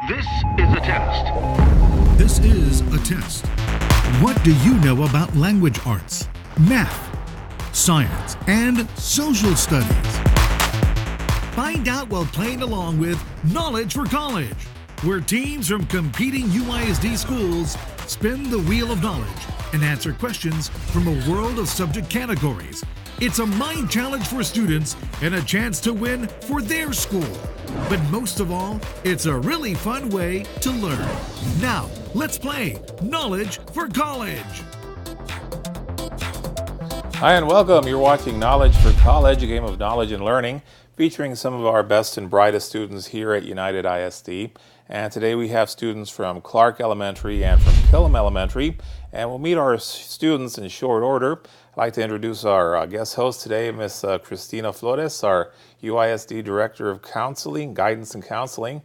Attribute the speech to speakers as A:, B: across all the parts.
A: This is a test.
B: This is a test. What do you know about language arts, math, science, and social studies? Find out while playing along with Knowledge for College, where teams from competing UISD schools spin the wheel of knowledge and answer questions from a world of subject categories. It's a mind challenge for students and a chance to win for their school. But most of all, it's a really fun way to learn. Now, let's play Knowledge for College.
C: Hi and welcome. You're watching Knowledge for College, a game of knowledge and learning, featuring some of our best and brightest students here at United ISD. And today we have students from Clark Elementary and from Killam Elementary, and we'll meet our students in short order. I'd like to introduce our guest host today, Miss Cristina Flores, our UISD Director of Counseling, Guidance and Counseling.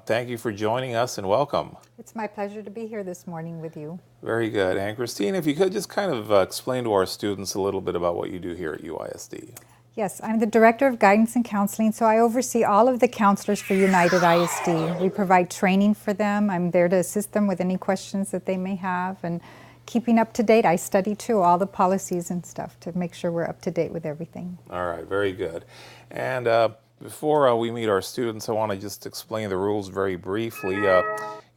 C: Thank you for joining us and welcome.
D: It's my pleasure to be here this morning with you.
C: Very good. And Christine, if you could just kind of explain to our students a little bit about what you do here at UISD.
D: Yes, I'm the Director of Guidance and Counseling, so I oversee all of the counselors for United ISD. We provide training for them. I'm there to assist them with any questions that they may have, and keeping up to date. I study too, all the policies and stuff to make sure we're up to date with everything.
C: All right, very good. And before we meet our students, I want to just explain the rules very briefly.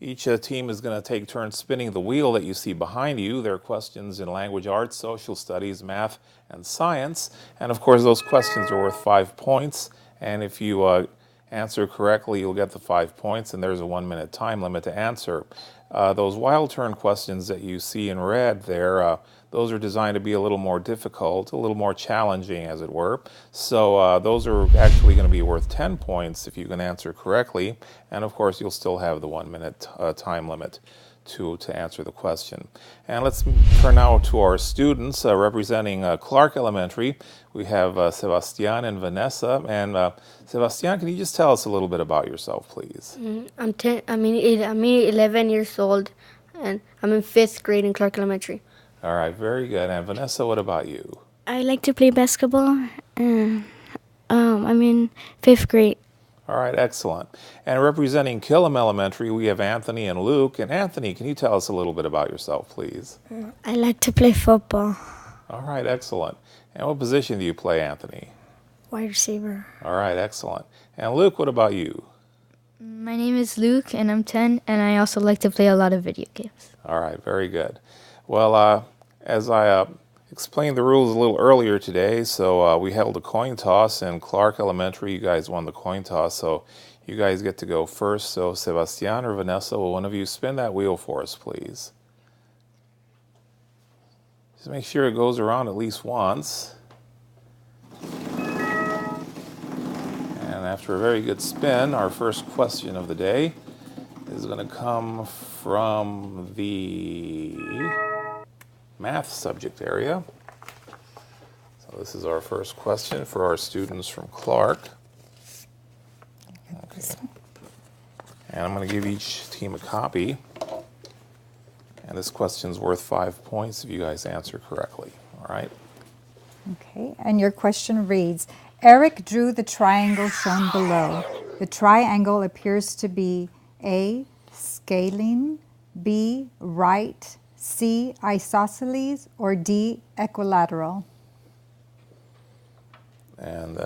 C: Each team is going to take turns spinning the wheel that you see behind you. There are questions in language arts, social studies, math, and science. And of course, those questions are worth 5 points. And if you answer correctly, you'll get the 5 points, and there's a 1-minute time limit to answer. Those wild turn questions that you see in red there, those are designed to be a little more difficult, a little more challenging, as it were. So those are actually going to be worth 10 points if you can answer correctly. And of course, you'll still have the 1-minute time limit to answer the question. And let's turn now to our students representing Clark Elementary. We have Sebastian and Vanessa. And Sebastian, can you just tell us a little bit about yourself, please?
E: I'm 11 years old, and I'm in 5th grade in Clark Elementary.
C: All right, very good. And Vanessa, what about you?
F: I like to play basketball, and I'm in 5th grade.
C: All right, excellent. And representing Killam Elementary, we have Anthony and Luke. And Anthony, can you tell us a little bit about yourself, please?
F: I like to play football.
C: All right, excellent. And what position do you play, Anthony?
F: Wide receiver.
C: All right, excellent. And Luke, what about you?
G: My name is Luke, and I'm 10, and I also like to play a lot of video games.
C: All right, very good. Well, as I explained the rules a little earlier today, so we held a coin toss in Clark Elementary. You guys won the coin toss, so you guys get to go first. So Sebastian or Vanessa, will one of you spin that wheel for us, please? Just make sure it goes around at least once. And after a very good spin, our first question of the day is going to come from the math subject area. So this is our first question for our students from Clark. Okay. And I'm going to give each team a copy. And this question's worth 5 points if you guys answer correctly. All right?
D: Okay, and your question reads, Eric drew the triangle shown below. The triangle appears to be A, scaling, B, right, C, isosceles, or D, equilateral. And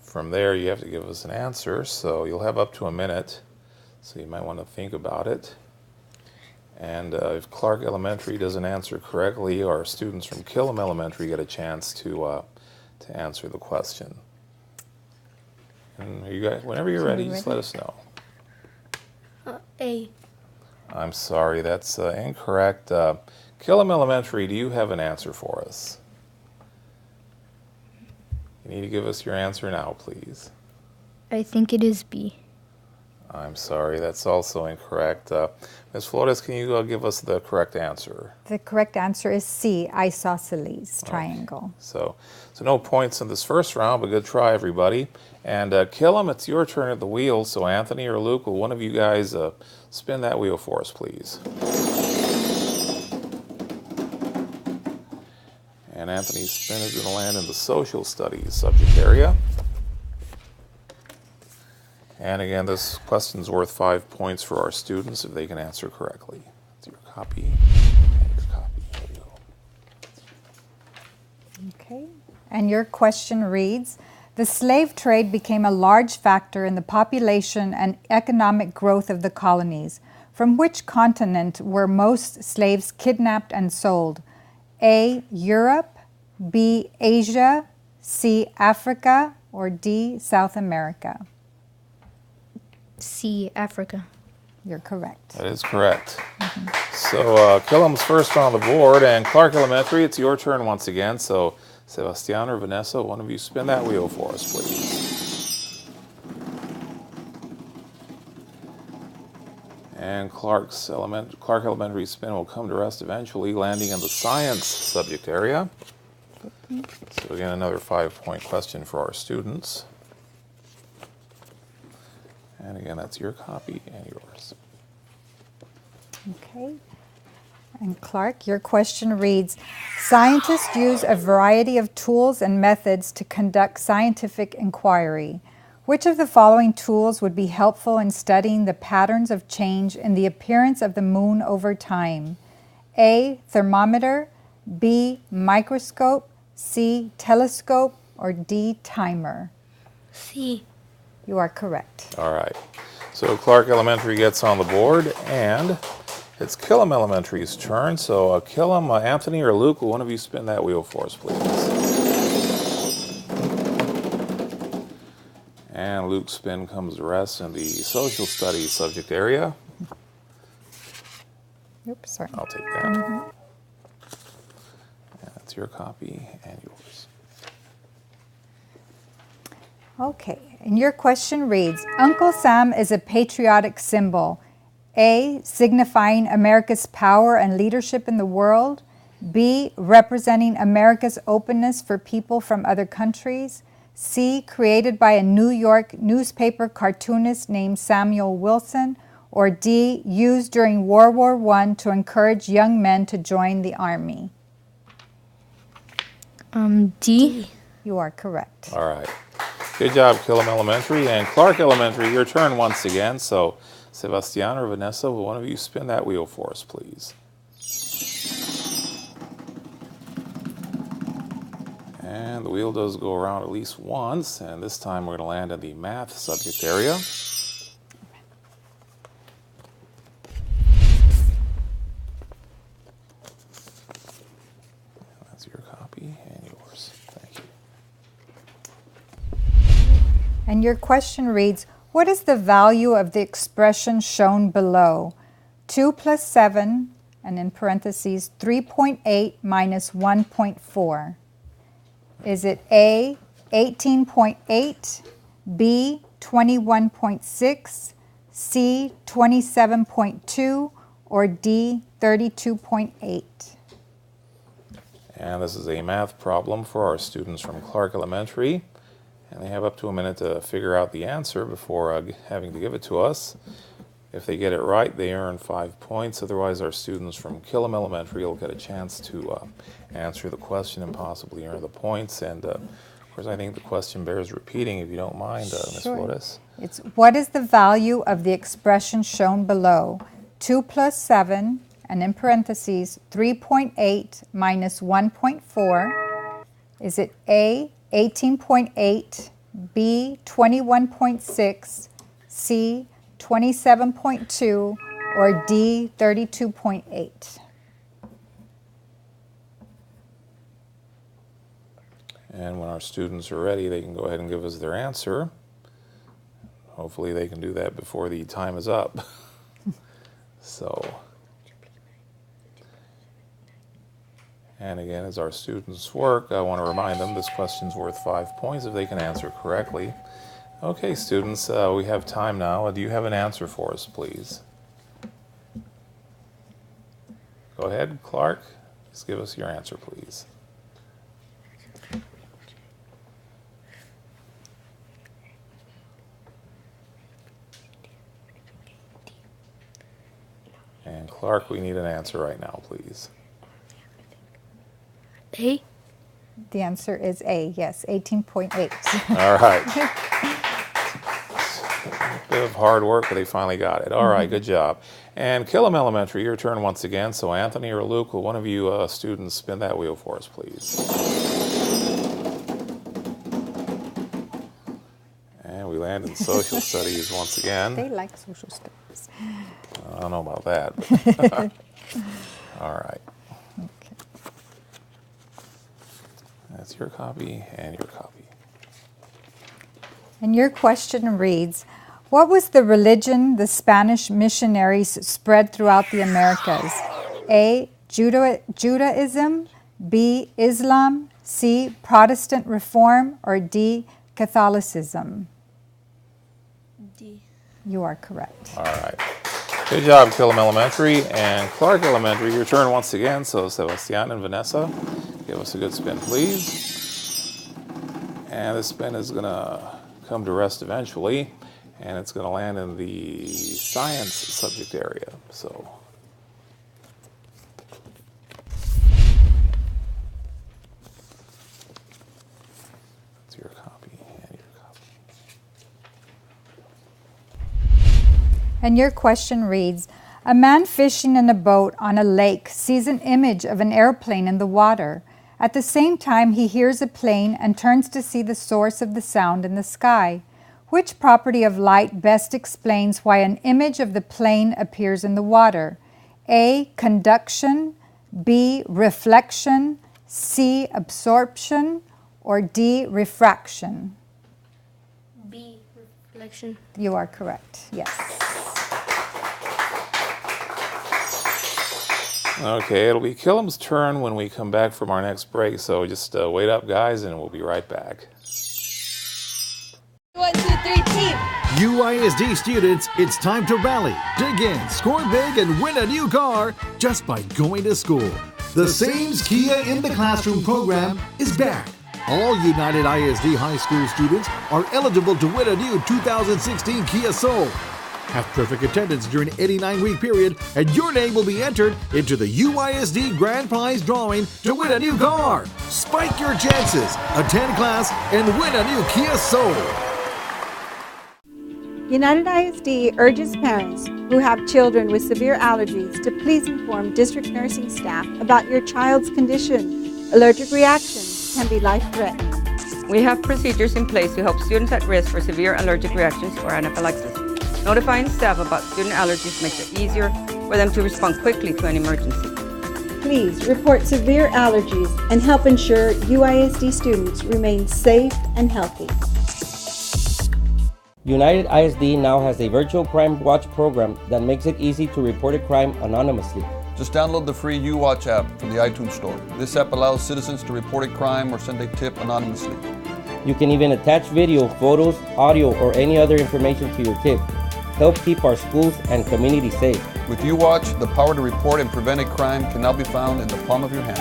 C: from there, you have to give us an answer, so you'll have up to a minute, so you might want to think about it. And if Clark Elementary doesn't answer correctly, our students from Killam Elementary get a chance to answer the question. And you guys, whenever you're ready, just let us know.
E: A.
C: I'm sorry, that's incorrect. Killam Elementary, do you have an answer for us? You need to give us your answer now, please.
G: I think it is B.
C: I'm sorry, that's also incorrect. Ms. Flores, can you give us the correct answer?
D: The correct answer is C, isosceles triangle.
C: Okay. So no points in this first round, but good try, everybody. And Killam, it's your turn at the wheel. So Anthony or Luke, will one of you guys spin that wheel for us, please? And Anthony's spin is going to land in the social studies subject area. And again, this question's worth 5 points for our students if they can answer correctly. It's your copy and your copy. There you go.
D: Okay. And your question reads, the slave trade became a large factor in the population and economic growth of the colonies. From which continent were most slaves kidnapped and sold? A, Europe, B, Asia, C, Africa, or D, South America?
G: C, Africa.
D: You're correct.
C: That is correct. So Killam's first on the board, and Clark Elementary, it's your turn once again. So Sebastian or Vanessa, one of you spin that wheel for us, please. And Clark Elementary spin will come to rest eventually, landing in the science subject area. So again, another 5-point question for our students. And again, that's your copy and yours.
D: Okay. And Clark, your question reads, scientists use a variety of tools and methods to conduct scientific inquiry. Which of the following tools would be helpful in studying the patterns of change in the appearance of the moon over time? A, thermometer, B, microscope, C, telescope, or D, timer?
E: C.
D: You are correct.
C: All right. So Clark Elementary gets on the board, and it's Killam Elementary's turn. So Killam, Anthony or Luke, will one of you spin that wheel for us, please? And Luke's spin comes to rest in the social studies subject area.
D: Oops, sorry.
C: I'll take that. And that's your copy and yours.
D: Okay, and your question reads, Uncle Sam is a patriotic symbol. A, signifying America's power and leadership in the world. B, representing America's openness for people from other countries. C, created by a New York newspaper cartoonist named Samuel Wilson. Or D, used during World War I to encourage young men to join the Army.
G: D.
D: You are correct.
C: All right. Good job, Killam Elementary. And Clark Elementary, your turn once again. So Sebastian or Vanessa, will one of you spin that wheel for us, please? And the wheel does go around at least once, and this time we're going to land in the math subject area. That's your copy and yours. Thank you.
D: And your question reads, what is the value of the expression shown below? 2 plus 7, and in parentheses, 3.8 minus 1.4. Is it A, 18.8, B, 21.6, C, 27.2, or D, 32.8?
C: And this is a math problem for our students from Clark Elementary. And they have up to a minute to figure out the answer before having to give it to us. If they get it right, they earn 5 points. Otherwise, our students from Killam Elementary will get a chance to answer the question and possibly earn the points. And of course, I think the question bears repeating, if you don't mind, Ms.
D: Sure.
C: Flores.
D: It's what is the value of the expression shown below? 2 plus 7, and in parentheses, 3.8 minus 1.4. Is it A, 18.8, B, 21.6, C, 27.2, or D, 32.8?
C: And when our students are ready, they can go ahead and give us their answer. Hopefully they can do that before the time is up. So, and again, as our students work, I want to remind them this question's worth 5 points if they can answer correctly. Okay, students, we have time now. Do you have an answer for us, please? Go ahead, Clark. Just give us your answer, please. And Clark, we need an answer right now, please.
E: A.
D: The answer is A, yes, 18.8.
C: All right. bit of hard work, but they finally got it. All right, good job. And Killam Elementary, your turn once again. So Anthony or Luke, will one of you students spin that wheel for us, please? And we land in social studies once again.
D: They like social studies.
C: I don't know about that. All right.
D: Okay.
C: That's your copy and your copy.
D: And your question reads, what was the religion the Spanish missionaries spread throughout the Americas? A, Judaism, B, Islam, C, Protestant Reform, or D, Catholicism?
E: D.
D: You are correct.
C: All right. Good job, Killam Elementary. And Clark Elementary, your turn once again. So Sebastian and Vanessa, give us a good spin, please. And this spin is going to come to rest eventually. And it's going to land in the science subject area. So, it's your copy and your copy.
D: And your question reads, a man fishing in a boat on a lake sees an image of an airplane in the water. At the same time, he hears a plane and turns to see the source of the sound in the sky. Which property of light best explains why an image of the plane appears in the water? A, conduction, B, reflection, C, absorption, or D, refraction?
E: B. Reflection.
D: You are correct, yes.
C: Okay, it'll be Killam's turn when we come back from our next break, so just wait up, guys, and we'll be right back.
A: 1, 2, 3, team.
B: UISD students, it's time to rally, dig in, score big, and win a new car just by going to school. The Sames Kia in the Classroom program is back. All United ISD high school students are eligible to win a new 2016 Kia Soul. Have perfect attendance during an 89-week period, and your name will be entered into the UISD Grand Prize drawing to win a new car. Spike your chances, attend class, and win a new Kia Soul.
A: United ISD urges parents who have children with severe allergies to please inform district nursing staff about your child's condition. Allergic reactions can be life-threatening.
H: We have procedures in place to help students at risk for severe allergic reactions or anaphylaxis. Notifying staff about student allergies makes it easier for them to respond quickly to an emergency.
A: Please report severe allergies and help ensure UISD students remain safe and healthy.
I: United ISD now has a virtual crime watch program that makes it easy to report a crime anonymously.
J: Just download the free UWatch app from the iTunes Store. This app allows citizens to report a crime or send a tip anonymously.
I: You can even attach video, photos, audio, or any other information to your tip. Help keep our schools and community safe.
J: With UWatch, the power to report and prevent a crime can now be found in the palm of your hand.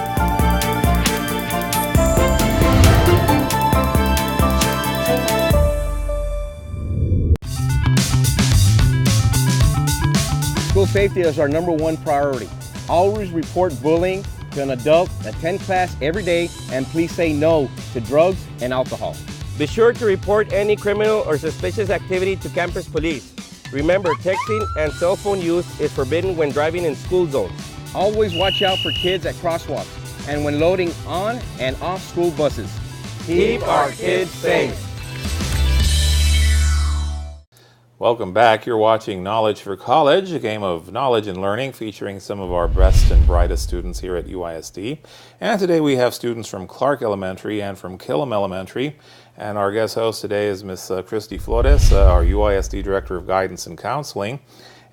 K: School safety is our #1 priority. Always report bullying to an adult, attend class every day, and please say no to drugs and alcohol.
I: Be sure to report any criminal or suspicious activity to campus police. Remember, texting and cell phone use is forbidden when driving in school zones.
K: Always watch out for kids at crosswalks and when loading on and off school buses.
I: Keep our kids safe.
C: Welcome back. You're watching Knowledge for College, a game of knowledge and learning featuring some of our best and brightest students here at UISD. And today we have students from Clark Elementary and from Killam Elementary. And our guest host today is Miss Christy Flores, our UISD Director of Guidance and Counseling.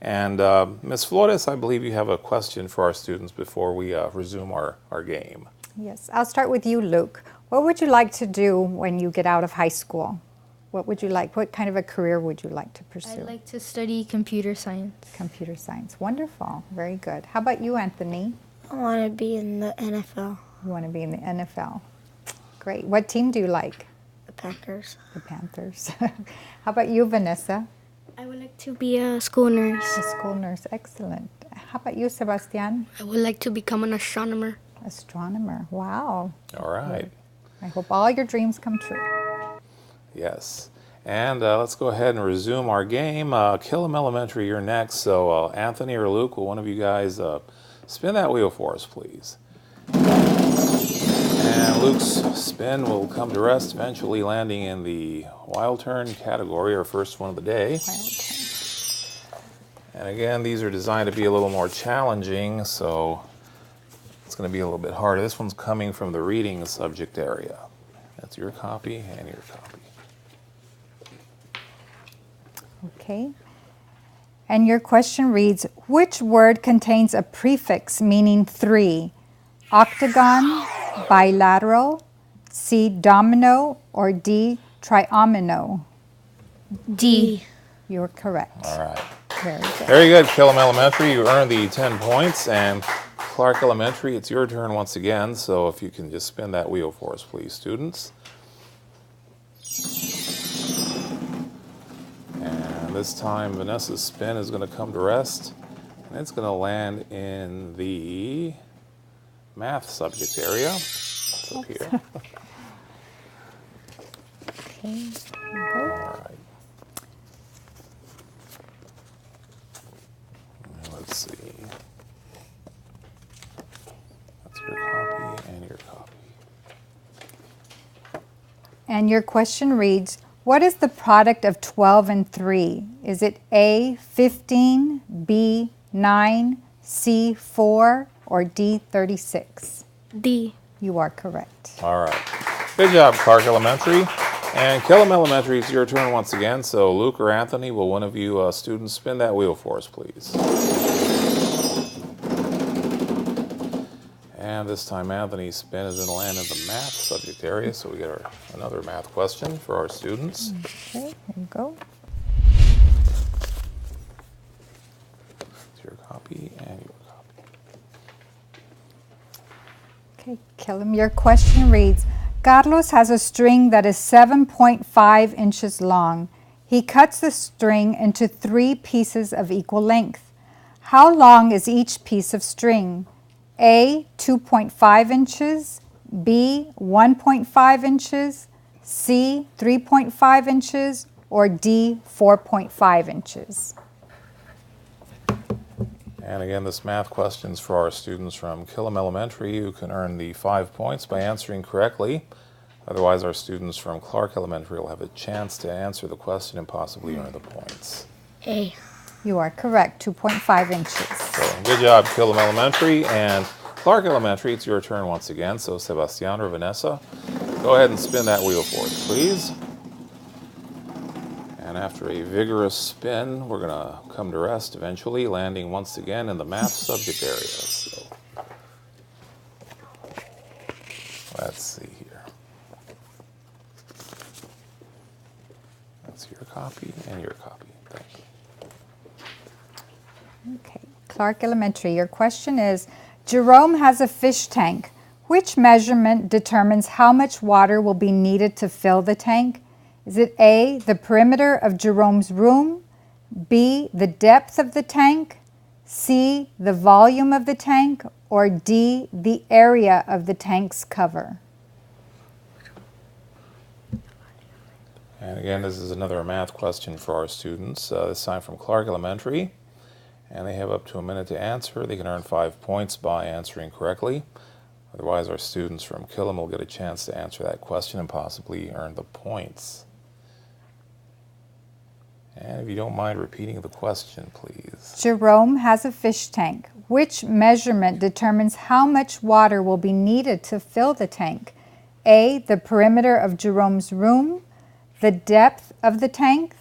C: And Ms. Flores, I believe you have a question for our students before we resume our game.
D: Yes, I'll start with you, Luke. What would you like to do when you get out of high school? What would you like? What kind of a career would you like to pursue?
G: I'd like to study computer science.
D: Computer science. Wonderful. Very good. How about you, Anthony?
E: I want to be in the NFL.
D: You want to be in the NFL. Great. What team do you like?
E: The Packers.
D: The Panthers. How about you, Vanessa?
F: I would like to be a school nurse.
D: A school nurse. Excellent. How about you, Sebastian?
E: I would like to become an astronomer.
D: Astronomer. Wow.
C: All right.
D: I hope all your dreams come true.
C: Yes. And let's go ahead and resume our game. Killam Elementary, you're next. So Anthony or Luke, will one of you guys spin that wheel for us, please? And Luke's spin will come to rest, eventually landing in the wild turn category, our first one of the day. And again, these are designed to be a little more challenging, so it's going to be a little bit harder. This one's coming from the reading subject area. That's your copy and your copy.
D: Okay. And your question reads, which word contains a prefix meaning 3? Octagon, bilateral, C, domino, or D, triomino?
F: D.
D: You're correct.
C: All right.
D: Very good.
C: Very good, Killam Elementary. You earned the 10 points. And Clark Elementary, it's your turn once again. So if you can just spin that wheel for us, please, students. And this time, Vanessa's spin is going to come to rest. And it's going to land in the math subject area. It's up here.
D: Okay, here we go.
C: All right. Let's see. That's your copy and your copy.
D: And your question reads, what is the product of 12 and 3? Is it A, 15, B, 9, C, 4, or D, 36?
F: D.
D: You are correct.
C: All right. Good job, Clark Elementary. And Killam Elementary, it's your turn once again. So Luke or Anthony, will one of you students spin that wheel for us, please? And this time Anthony's spin is going to land in the math subject area. So we get another math question for our students.
D: Okay, here you go.
C: It's your copy and your copy.
D: Okay, Killam, your question reads, Carlos has a string that is 7.5 inches long. He cuts the string into 3 pieces of equal length. How long is each piece of string? A, 2.5 inches, B, 1.5 inches, C, 3.5 inches, or D, 4.5 inches?
C: And again, this math question is for our students from Killam Elementary, who can earn the 5 points by answering correctly. Otherwise, our students from Clark Elementary will have a chance to answer the question and possibly earn the points.
F: A.
D: You are correct, 2.5 inches.
C: So, good job, Killam Elementary. And Clark Elementary, it's your turn once again. So, Sebastian or Vanessa, go ahead and spin that wheel for us, please. And after a vigorous spin, we're going to come to rest eventually, landing once again in the math subject area. So, let's see here. That's your copy and your copy. Thank you.
D: Okay, Clark Elementary, your question is, Jerome has a fish tank. Which measurement determines how much water will be needed to fill the tank? Is it A, the perimeter of Jerome's room, B, the depth of the tank, C, the volume of the tank, or D, the area of the tank's cover?
C: And again, this is another math question for our students, this time from Clark Elementary. And they have up to a minute to answer. They can earn 5 points by answering correctly. Otherwise, our students from Killam will get a chance to answer that question and possibly earn the points. And if you don't mind repeating the question, please.
D: Jerome has a fish tank. Which measurement determines how much water will be needed to fill the tank? A, the perimeter of Jerome's room, the depth of the tank,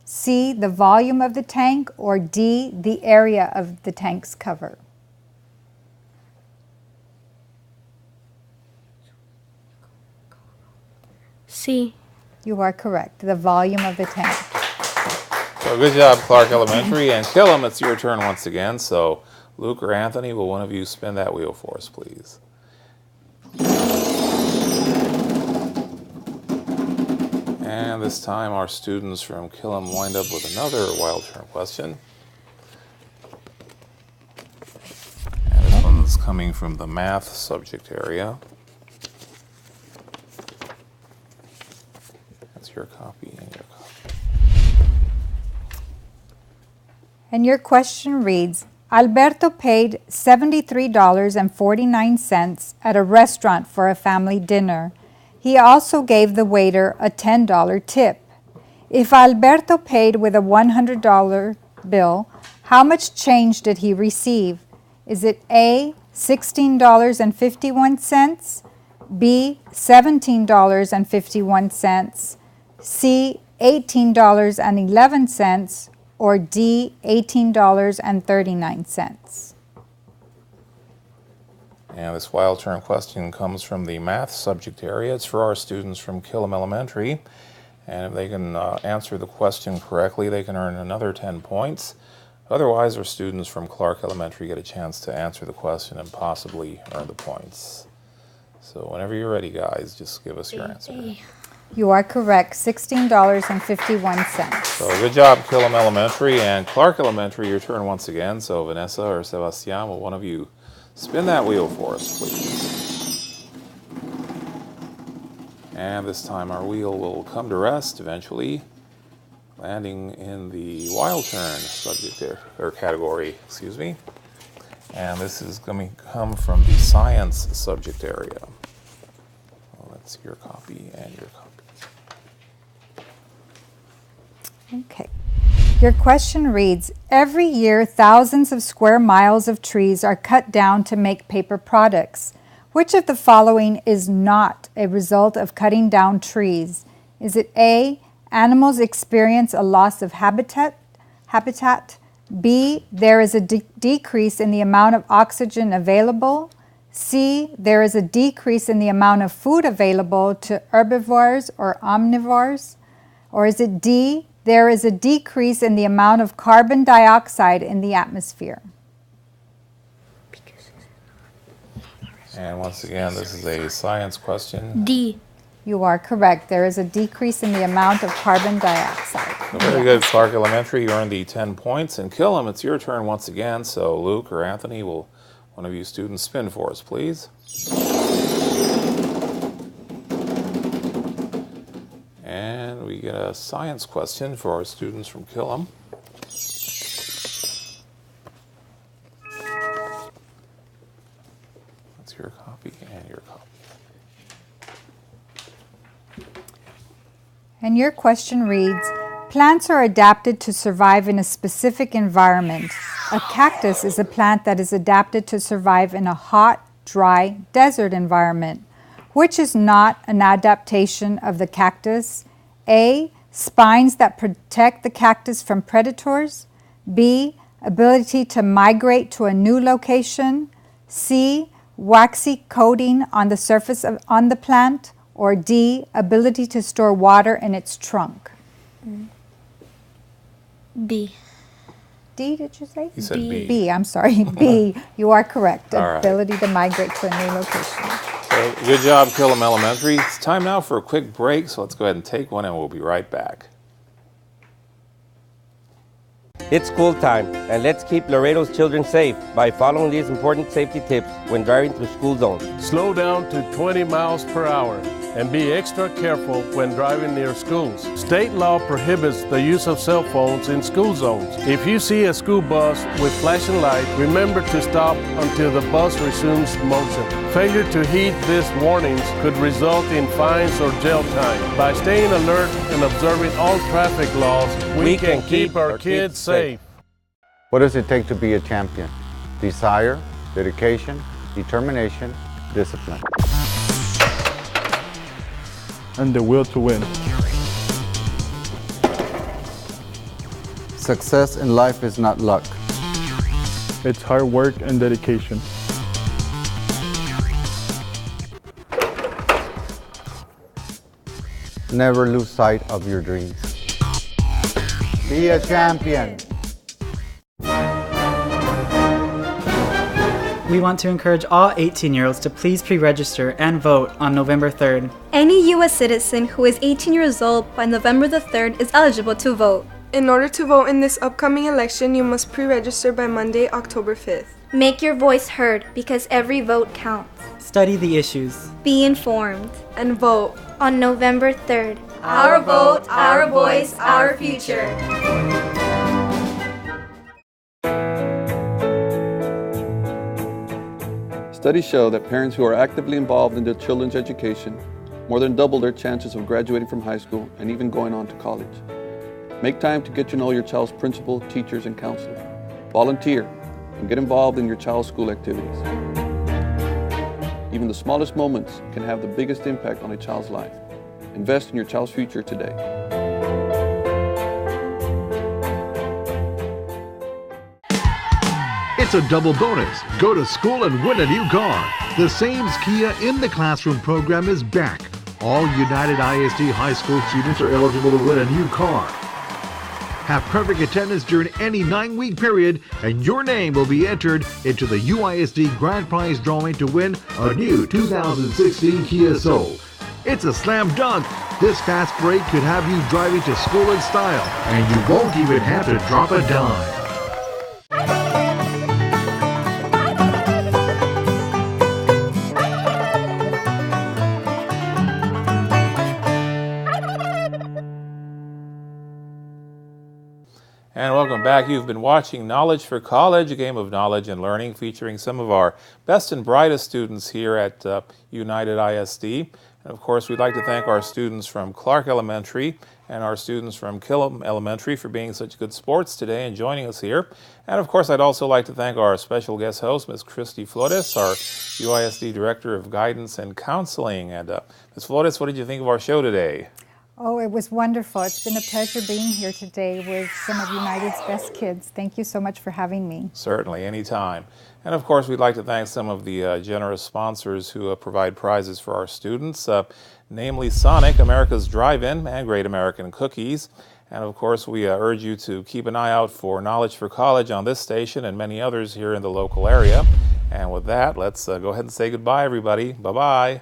D: C, the volume of the tank, or D, the area of the tank's cover?
F: C.
D: You are correct, the volume of the tank.
C: So good job, Clark Elementary. And Killam, it's your turn once again. So Luke or Anthony, will one of you spin that wheel for us, please? And this time our students from Killam wind up with another wild turn question. And this one's coming from the math subject area. That's your copy and your copy.
D: And your question reads, Alberto paid $73.49 at a restaurant for a family dinner. He also gave the waiter a $10 tip. If Alberto paid with a $100 bill, how much change did he receive? Is it A, $16.51, B, $17.51, C, $18.11, or D, $18.39?
C: And this wild turn question comes from the math subject area. It's for our students from Killam Elementary. And if they can answer the question correctly, they can earn another 10 points. Otherwise, our students from Clark Elementary get a chance to answer the question and possibly earn the points. So whenever you're ready, guys, just give us your answer.
D: You are correct, $16.51.
C: So good job, Killam Elementary. And Clark Elementary, your turn once again. So Vanessa or Sebastian, will one of you spin that wheel for us, please? And this time our wheel will come to rest eventually, landing in the wild turn subject or category, excuse me. And this is going to come from the science subject area. Well, that's your copy and your copy.
D: Okay. Your question reads, every year thousands of square miles of trees are cut down to make paper products. Which of the following is not a result of cutting down trees? Is it A, animals experience a loss of habitat? B, there is a decrease in the amount of oxygen available? C, there is a decrease in the amount of food available to herbivores or omnivores? Or is it D, there is a decrease in the amount of carbon dioxide in the atmosphere?
C: And once again, this is a science question.
E: D.
D: You are correct. There is a decrease in the amount of carbon dioxide.
C: Very good, Clark Elementary. You earned the 10 points. And Killam, it's your turn once again. So Luke or Anthony, will one of you students spin for us, please? And we get a science question for our students from Killam. That's your copy and your copy.
D: And your question reads, plants are adapted to survive in a specific environment. A cactus is a plant that is adapted to survive in a hot, dry, desert environment. Which is not an adaptation of the cactus? A, spines that protect the cactus from predators. B, ability to migrate to a new location. C, waxy coating on the surface on the plant. Or D, ability to store water in its trunk.
E: B.
D: D, did you say?
C: You said B.
D: B, I'm sorry. B, you are correct.
C: All right.
D: Ability to migrate to a new location.
C: So, good job, Killam Elementary. It's time now for a quick break, so let's go ahead and take one and we'll be right back.
I: It's school time, and let's keep Laredo's children safe by following these important safety tips when driving through school zones.
L: Slow down to 20 miles per hour and be extra careful when driving near schools. State law prohibits the use of cell phones in school zones. If you see a school bus with flashing light, remember to stop until the bus resumes motion. Failure to heed these warnings could result in fines or jail time. By staying alert and observing all traffic laws, we can keep our kids safe.
M: What does it take to be a champion? Desire, dedication, determination, discipline.
L: And the will to win.
M: Success in life is not luck.
L: It's hard work and dedication.
M: Never lose sight of your dreams. Be a champion.
N: We want to encourage all 18-year-olds to please pre-register and vote on November 3rd.
O: Any U.S. citizen who is 18 years old by November the 3rd is eligible to vote.
P: In order to vote in this upcoming election, you must pre-register by Monday, October 5th.
O: Make your voice heard because every vote counts.
N: Study the issues.
O: Be informed.
P: And vote.
O: On November 3rd. Our vote, our voice, our future.
J: Studies show that parents who are actively involved in their children's education more than double their chances of graduating from high school and even going on to college. Make time to get to know your child's principal, teachers, and counselor. Volunteer and get involved in your child's school activities. Even the smallest moments can have the biggest impact on a child's life. Invest in your child's future today.
B: It's a double bonus. Go to school and win a new car. The Sames Kia in the Classroom program is back. All United ISD high school students are eligible to win a new car. Have perfect attendance during any 9-week period, and your name will be entered into the UISD Grand Prize drawing to win a new 2016 Kia Soul. It's a slam dunk. This fast break could have you driving to school in style, and you won't even have to drop a dime.
C: And welcome back. You've been watching Knowledge for College, a game of knowledge and learning featuring some of our best and brightest students here at United ISD. And of course, we'd like to thank our students from Clark Elementary and our students from Killam Elementary for being such good sports today and joining us here. And of course, I'd also like to thank our special guest host, Ms. Christy Flores, our UISD Director of Guidance and Counseling. And Ms. Flores, what did you think of our show today?
D: Oh, it was wonderful. It's been a pleasure being here today with some of United's best kids. Thank you so much for having me.
C: Certainly, anytime. And of course, we'd like to thank some of the generous sponsors who provide prizes for our students, namely Sonic, America's Drive-In, and Great American Cookies. And of course, we urge you to keep an eye out for Knowledge for College on this station and many others here in the local area. And with that, let's go ahead and say goodbye, everybody. Bye-bye.